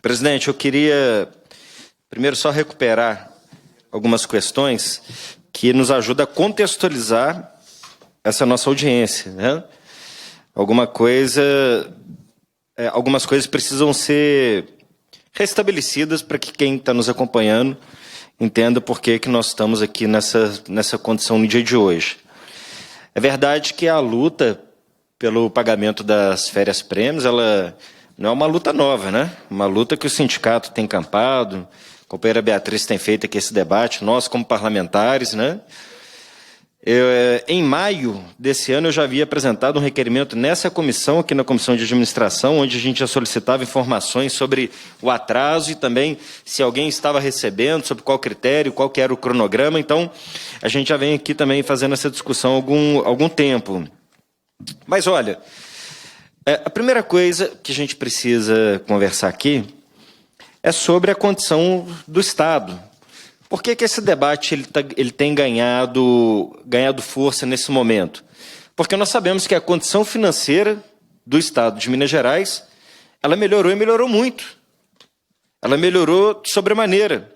Presidente, eu queria primeiro só recuperar algumas questões que nos ajudam a contextualizar essa nossa audiência, né? Algumas coisas precisam ser restabelecidas para que quem está nos acompanhando entenda por que nós estamos aqui nessa condição no dia de hoje. É verdade que a luta pelo pagamento das férias-prêmios, ela não é uma luta nova, né? Uma luta que o sindicato tem encampado, a companheira Beatriz tem feito aqui esse debate, nós como parlamentares, né? Em maio desse ano eu já havia apresentado um requerimento nessa comissão, aqui na Comissão de Administração, onde a gente já solicitava informações sobre o atraso e também se alguém estava recebendo, sobre qual critério, qual que era o cronograma. Então, a gente já vem aqui também fazendo essa discussão há algum tempo. Mas, olha, a primeira coisa que a gente precisa conversar aqui é sobre a condição do Estado. Por que esse debate ele tem ganhado força nesse momento? Porque nós sabemos que a condição financeira do Estado de Minas Gerais, ela melhorou e melhorou muito. Ela melhorou de sobremaneira.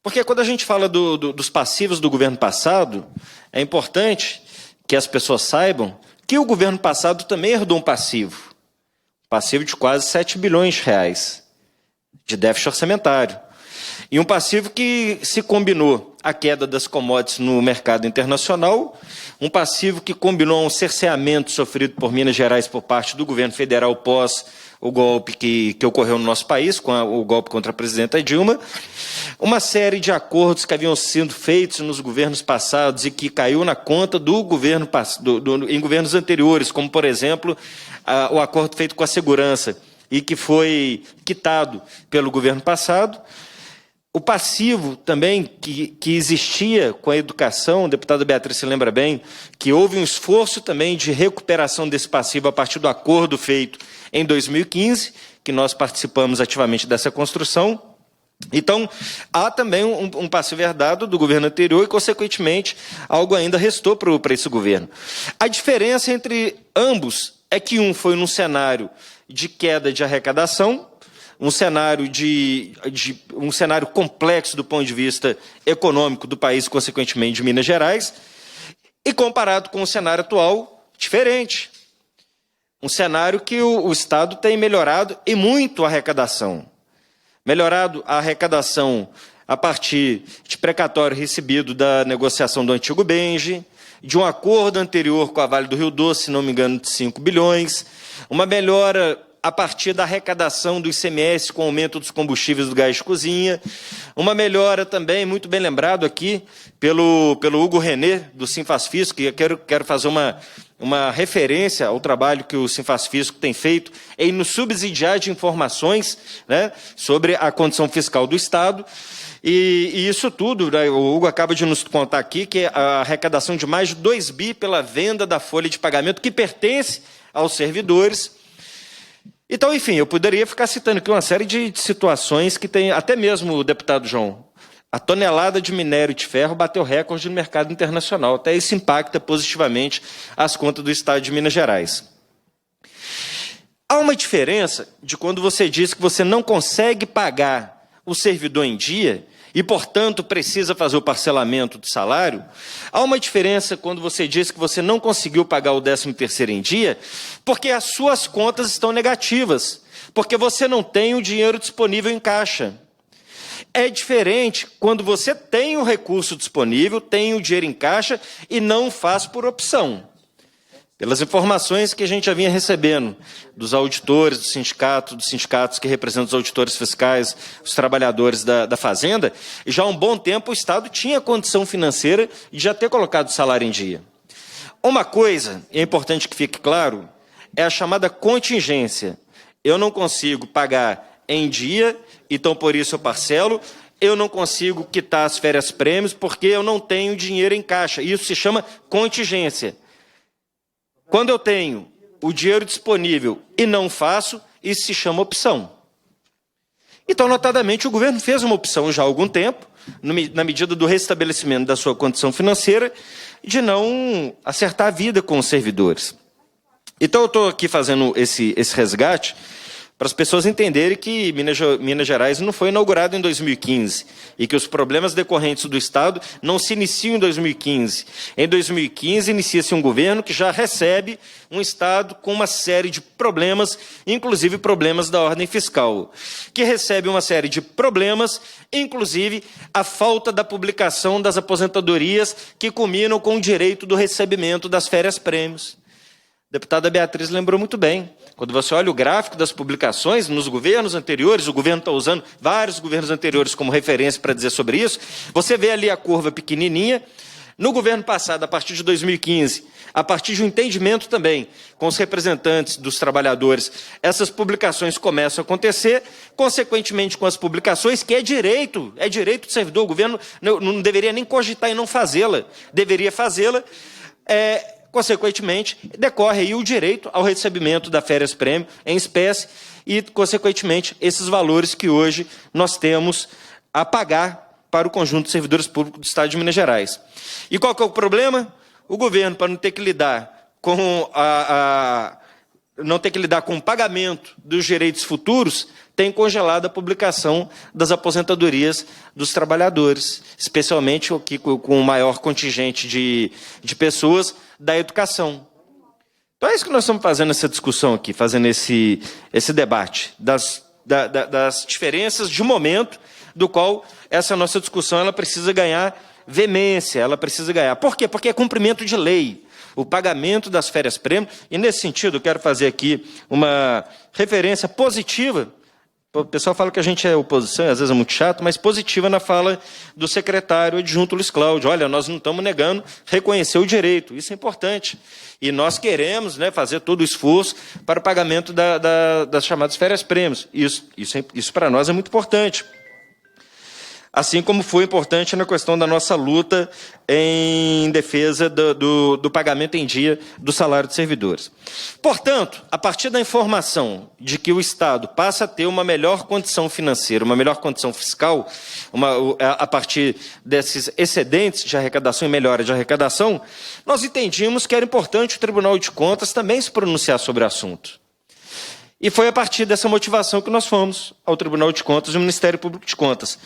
Porque quando a gente fala dos passivos do governo passado, é importante que as pessoas saibam que o governo passado também herdou um passivo de quase 7 bilhões de reais de déficit orçamentário. E um passivo que se combinou à queda das commodities no mercado internacional, um passivo que combinou um cerceamento sofrido por Minas Gerais por parte do governo federal pós o golpe que ocorreu no nosso país, com o golpe contra a presidenta Dilma, uma série de acordos que haviam sido feitos nos governos passados e que caiu na conta do governo em governos anteriores, como, por exemplo, o acordo feito com a segurança e que foi quitado pelo governo passado. O passivo também que existia com a educação, a deputada Beatriz se lembra bem, que houve um esforço também de recuperação desse passivo a partir do acordo feito em 2015, que nós participamos ativamente dessa construção. Então, há também um passivo herdado do governo anterior e, consequentemente, algo ainda restou para esse governo. A diferença entre ambos é que um foi num cenário de queda de arrecadação, um cenário complexo do ponto de vista econômico do país, consequentemente de Minas Gerais, e comparado com o cenário atual, diferente. Um cenário que o Estado tem melhorado e muito a arrecadação. Melhorado a arrecadação a partir de precatório recebido da negociação do antigo Benji, de um acordo anterior com a Vale do Rio Doce, se não me engano, de 5 bilhões, uma melhora a partir da arrecadação do ICMS com o aumento dos combustíveis do gás de cozinha, uma melhora também, muito bem lembrado aqui, pelo Hugo René, do Sinfasfisco, que eu quero fazer uma referência ao trabalho que o Sinfasfisco tem feito em nos subsidiar de informações, né, sobre a condição fiscal do Estado. E isso tudo, né, o Hugo acaba de nos contar aqui, que é a arrecadação de mais de 2 bi pela venda da folha de pagamento que pertence aos servidores. Então, enfim, eu poderia ficar citando aqui uma série de situações que tem, até mesmo o deputado João, a tonelada de minério de ferro bateu recorde no mercado internacional, até isso impacta positivamente as contas do Estado de Minas Gerais. Há uma diferença de quando você diz que você não consegue pagar o servidor em dia e, portanto, precisa fazer o parcelamento do salário. Há uma diferença quando você diz que você não conseguiu pagar o 13º em dia, porque as suas contas estão negativas, porque você não tem o dinheiro disponível em caixa. É diferente quando você tem o recurso disponível, tem o dinheiro em caixa e não faz por opção. Pelas informações que a gente já vinha recebendo dos auditores, dos sindicatos que representam os auditores fiscais, os trabalhadores da Fazenda, e já há um bom tempo o Estado tinha condição financeira de já ter colocado o salário em dia. Uma coisa, e é importante que fique claro, é a chamada contingência. Eu não consigo pagar em dia, então por isso eu parcelo, eu não consigo quitar as férias-prêmios porque eu não tenho dinheiro em caixa. Isso se chama contingência. Quando eu tenho o dinheiro disponível e não faço, isso se chama opção. Então, notadamente, o governo fez uma opção já há algum tempo, na medida do restabelecimento da sua condição financeira, de não acertar a vida com os servidores. Então, eu estou aqui fazendo esse resgate para as pessoas entenderem que Minas Gerais não foi inaugurado em 2015 e que os problemas decorrentes do Estado não se iniciam em 2015. Em 2015, inicia-se um governo que já recebe um Estado com uma série de problemas, inclusive problemas da ordem fiscal, que recebe uma série de problemas, inclusive a falta da publicação das aposentadorias que culminam com o direito do recebimento das férias-prêmios. A deputada Beatriz lembrou muito bem. Quando você olha o gráfico das publicações nos governos anteriores, o governo está usando vários governos anteriores como referência para dizer sobre isso, você vê ali a curva pequenininha. No governo passado, a partir de 2015, a partir de um entendimento também com os representantes dos trabalhadores, essas publicações começam a acontecer, consequentemente com as publicações, que é direito do servidor, o governo não deveria nem cogitar em não fazê-la, deveria fazê-la, consequentemente, decorre aí o direito ao recebimento da férias-prêmio em espécie e, consequentemente, esses valores que hoje nós temos a pagar para o conjunto de servidores públicos do Estado de Minas Gerais. E qual que é o problema? O governo, para não ter que lidar com o pagamento dos direitos futuros, tem congelado a publicação das aposentadorias dos trabalhadores, especialmente aqui com o maior contingente de pessoas da educação. Então é isso que nós estamos fazendo essa discussão aqui, fazendo esse debate das diferenças de momento, do qual essa nossa discussão ela precisa ganhar veemência, ela precisa ganhar. Por quê? Porque é cumprimento de lei. O pagamento das férias-prêmio, e nesse sentido eu quero fazer aqui uma referência positiva. O pessoal fala que a gente é oposição, às vezes é muito chato, mas positiva na fala do secretário adjunto Luiz Cláudio. Olha, nós não estamos negando reconhecer o direito, isso é importante. E nós queremos, né, fazer todo o esforço para o pagamento das chamadas férias-prêmios. Isso para nós é muito importante. Assim como foi importante na questão da nossa luta em defesa do pagamento em dia do salário de servidores. Portanto, a partir da informação de que o Estado passa a ter uma melhor condição financeira, uma melhor condição fiscal, a partir desses excedentes de arrecadação e melhora de arrecadação, nós entendíamos que era importante o Tribunal de Contas também se pronunciar sobre o assunto. E foi a partir dessa motivação que nós fomos ao Tribunal de Contas e ao Ministério Público de Contas.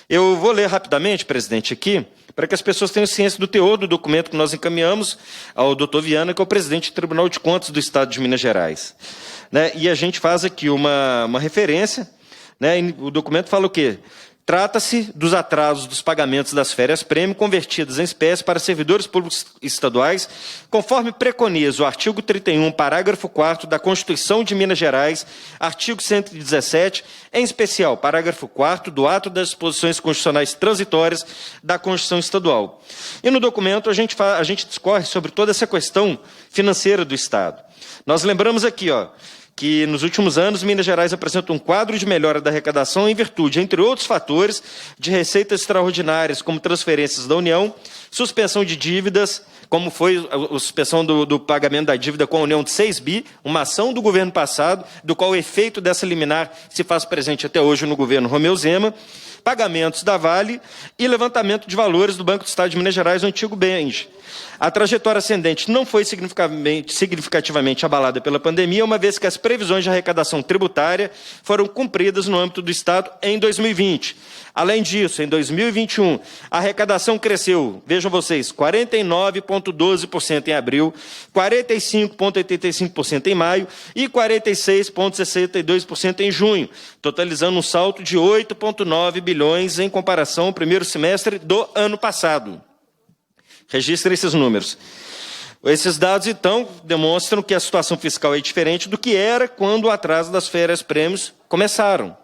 Eu vou ler rapidamente, presidente, aqui, para que as pessoas tenham ciência do teor do documento que nós encaminhamos ao doutor Viana, que é o presidente do Tribunal de Contas do Estado de Minas Gerais. Né? E a gente faz aqui uma referência, né? E o documento fala o quê? Trata-se dos atrasos dos pagamentos das férias-prêmio convertidas em espécie para servidores públicos estaduais, conforme preconiza o artigo 31, parágrafo 4º da Constituição de Minas Gerais, artigo 117, em especial, parágrafo 4º do ato das disposições constitucionais transitórias da Constituição Estadual. E no documento a gente discorre sobre toda essa questão financeira do Estado. Nós lembramos aqui, que nos últimos anos Minas Gerais apresenta um quadro de melhora da arrecadação em virtude, entre outros fatores, de receitas extraordinárias, como transferências da União, suspensão de dívidas, como foi a suspensão do pagamento da dívida com a União de 6 bi, uma ação do governo passado, do qual o efeito dessa liminar se faz presente até hoje no governo Romeu Zema, pagamentos da Vale e levantamento de valores do Banco do Estado de Minas Gerais, o antigo BENJ. A trajetória ascendente não foi significativamente abalada pela pandemia, uma vez que as previsões de arrecadação tributária foram cumpridas no âmbito do Estado em 2020. Além disso, em 2021, a arrecadação cresceu, vejam vocês, 49,12% em abril, 45,85% em maio e 46,62% em junho, totalizando um salto de 8,9 bilhões em comparação ao primeiro semestre do ano passado. Registre esses números. Esses dados, então, demonstram que a situação fiscal é diferente do que era quando o atraso das férias-prêmios começaram.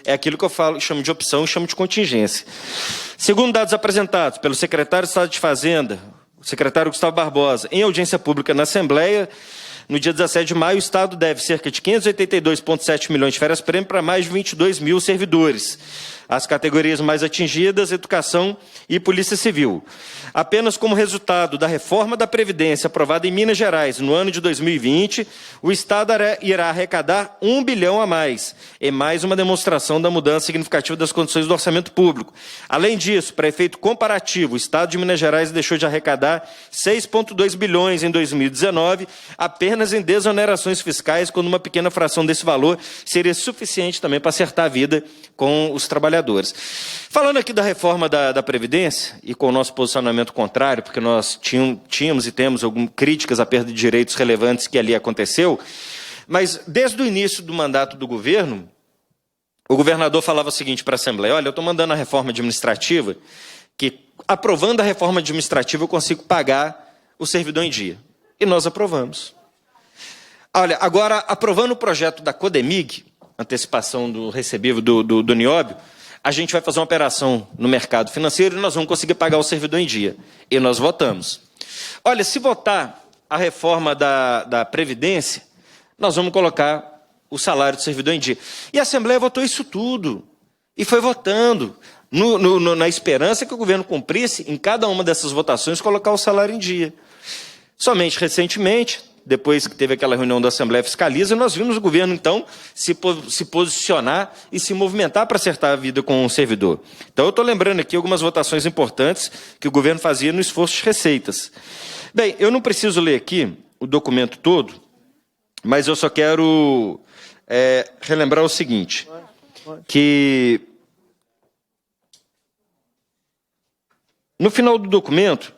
É aquilo que eu chamo de opção e chamo de contingência. Segundo dados apresentados pelo secretário de Estado de Fazenda, o secretário Gustavo Barbosa, em audiência pública na Assembleia, no dia 17 de maio, o Estado deve cerca de 582,7 milhões de férias-prêmio para mais de 22 mil servidores. as categorias mais atingidas, educação e polícia civil. Apenas como resultado da reforma da Previdência aprovada em Minas Gerais no ano de 2020, o Estado irá arrecadar 1 bilhão a mais, em mais uma demonstração da mudança significativa das condições do orçamento público. Além disso, para efeito comparativo, o Estado de Minas Gerais deixou de arrecadar 6,2 bilhões em 2019, apenas em desonerações fiscais, quando uma pequena fração desse valor seria suficiente também para acertar a vida com os trabalhadores. Falando aqui da reforma da Previdência, e com o nosso posicionamento contrário, porque nós tínhamos e temos algumas críticas à perda de direitos relevantes que ali aconteceu, mas desde o início do mandato do governo, o governador falava o seguinte para a Assembleia: olha, eu estou mandando a reforma administrativa, que aprovando a reforma administrativa eu consigo pagar o servidor em dia. E nós aprovamos. Olha, agora, aprovando o projeto da Codemig, antecipação do recebível do Nióbio, a gente vai fazer uma operação no mercado financeiro e nós vamos conseguir pagar o servidor em dia. E nós votamos. Olha, se votar a reforma da Previdência, nós vamos colocar o salário do servidor em dia. E a Assembleia votou isso tudo. E foi votando, na esperança que o governo cumprisse, em cada uma dessas votações, colocar o salário em dia. Somente recentemente, depois que teve aquela reunião da Assembleia Fiscaliza, nós vimos o governo, então, se posicionar e se movimentar para acertar a vida com o servidor. Então, eu estou lembrando aqui algumas votações importantes que o governo fazia no esforço de receitas. Bem, eu não preciso ler aqui o documento todo, mas eu só quero relembrar o seguinte, que no final do documento,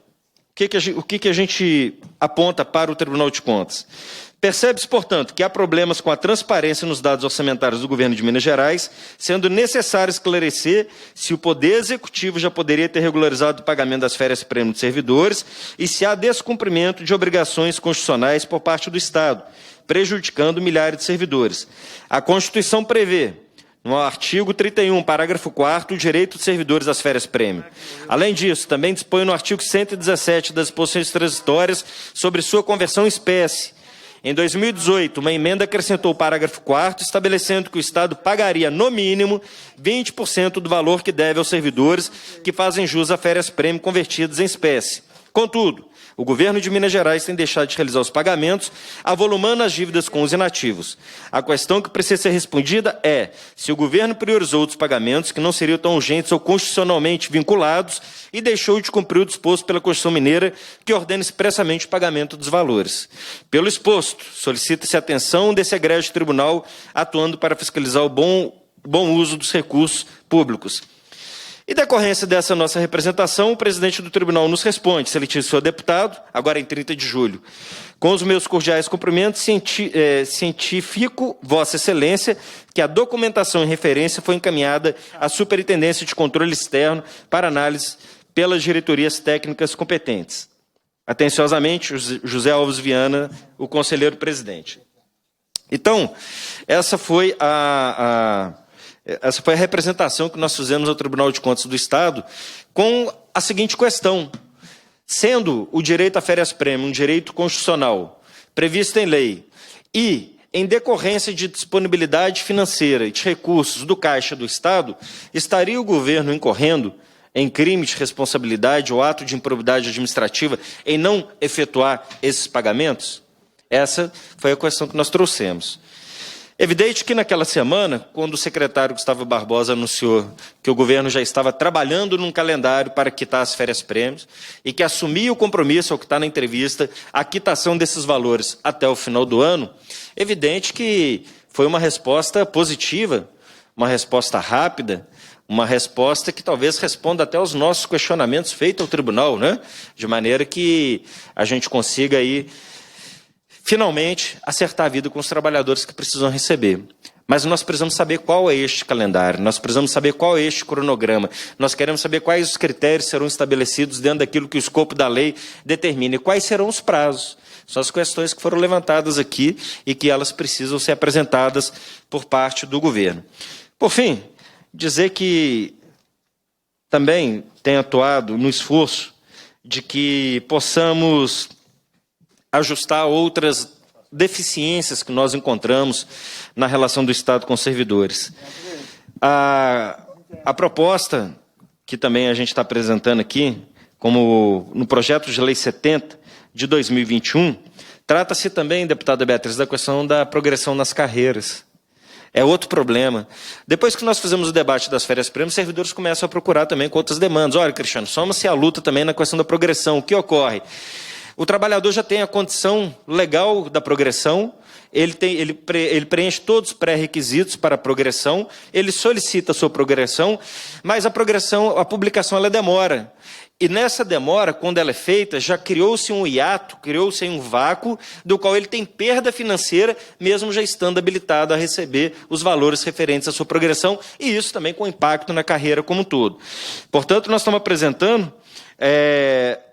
o que a gente aponta para o Tribunal de Contas? Percebe-se, portanto, que há problemas com a transparência nos dados orçamentários do governo de Minas Gerais, sendo necessário esclarecer se o Poder Executivo já poderia ter regularizado o pagamento das férias-prêmio de servidores e se há descumprimento de obrigações constitucionais por parte do Estado, prejudicando milhares de servidores. A Constituição prevê, no artigo 31, parágrafo 4º, o direito dos servidores às férias-prêmio. Além disso, também dispõe no artigo 117 das disposições transitórias sobre sua conversão em espécie. Em 2018, uma emenda acrescentou o parágrafo 4º, estabelecendo que o Estado pagaria, no mínimo, 20% do valor que deve aos servidores que fazem jus a férias-prêmio convertidas em espécie. Contudo, o governo de Minas Gerais tem deixado de realizar os pagamentos, avolumando as dívidas com os inativos. A questão que precisa ser respondida é se o governo priorizou outros pagamentos que não seriam tão urgentes ou constitucionalmente vinculados e deixou de cumprir o disposto pela Constituição Mineira, que ordena expressamente o pagamento dos valores. Pelo exposto, solicita-se a atenção desse egrégio tribunal, atuando para fiscalizar o bom uso dos recursos públicos. Em decorrência dessa nossa representação, o presidente do tribunal nos responde, excelentíssimo deputado, agora em 30 de julho. Com os meus cordiais cumprimentos, cientifico, Vossa Excelência, que a documentação em referência foi encaminhada à Superintendência de Controle Externo para análise pelas diretorias técnicas competentes. Atenciosamente, José Alves Viana, o conselheiro presidente. Então, essa foi a representação que nós fizemos ao Tribunal de Contas do Estado com a seguinte questão: sendo o direito a férias-prêmio um direito constitucional previsto em lei e, em decorrência de disponibilidade financeira e de recursos do Caixa do Estado, estaria o governo incorrendo em crime de responsabilidade ou ato de improbidade administrativa em não efetuar esses pagamentos? Essa foi a questão que nós trouxemos. Evidente que naquela semana, quando o secretário Gustavo Barbosa anunciou que o governo já estava trabalhando num calendário para quitar as férias-prêmios e que assumia o compromisso, ao que está na entrevista, a quitação desses valores até o final do ano, evidente que foi uma resposta positiva, uma resposta rápida, uma resposta que talvez responda até aos nossos questionamentos feitos ao tribunal, né? De maneira que a gente consiga aí finalmente acertar a vida com os trabalhadores que precisam receber. Mas nós precisamos saber qual é este calendário, nós precisamos saber qual é este cronograma, nós queremos saber quais os critérios serão estabelecidos dentro daquilo que o escopo da lei determina e quais serão os prazos. São as questões que foram levantadas aqui e que elas precisam ser apresentadas por parte do governo. Por fim, dizer que também tem atuado no esforço de que possamos ajustar outras deficiências que nós encontramos na relação do Estado com os servidores. A proposta que também a gente está apresentando aqui, como no projeto de lei 70 de 2021, trata-se também, deputada Beatriz, da questão da progressão nas carreiras. É outro problema. Depois que nós fizemos o debate das férias prêmios, os servidores começam a procurar também com outras demandas. Olha, Cristiano, soma-se a luta também na questão da progressão. O que ocorre? O trabalhador já tem a condição legal da progressão, ele preenche todos os pré-requisitos para a progressão, ele solicita a sua progressão, mas a progressão, a publicação, ela demora. E nessa demora, quando ela é feita, já criou-se um hiato, criou-se um vácuo, do qual ele tem perda financeira, mesmo já estando habilitado a receber os valores referentes à sua progressão, e isso também com impacto na carreira como um todo. Portanto, nós estamos apresentando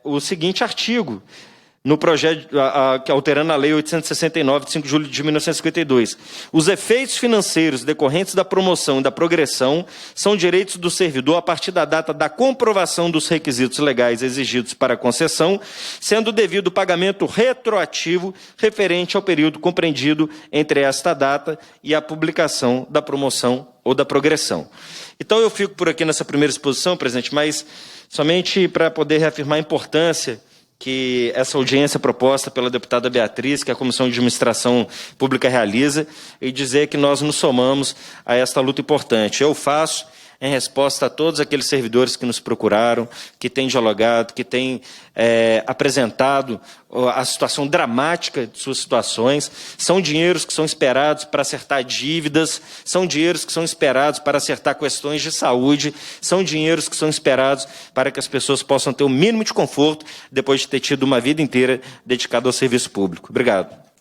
o seguinte artigo, no projeto, alterando a Lei 869, de 5 de julho de 1952. Os efeitos financeiros decorrentes da promoção e da progressão são direitos do servidor a partir da data da comprovação dos requisitos legais exigidos para a concessão, sendo devido o pagamento retroativo referente ao período compreendido entre esta data e a publicação da promoção ou da progressão. Então, eu fico por aqui nessa primeira exposição, presidente, mas somente para poder reafirmar a importância que essa audiência proposta pela deputada Beatriz, que a Comissão de Administração Pública realiza, e dizer que nós nos somamos a esta luta importante. Eu faço em resposta a todos aqueles servidores que nos procuraram, que têm dialogado, que têm apresentado a situação dramática de suas situações. São dinheiros que são esperados para acertar dívidas, são dinheiros que são esperados para acertar questões de saúde, são dinheiros que são esperados para que as pessoas possam ter o mínimo de conforto depois de ter tido uma vida inteira dedicada ao serviço público. Obrigado.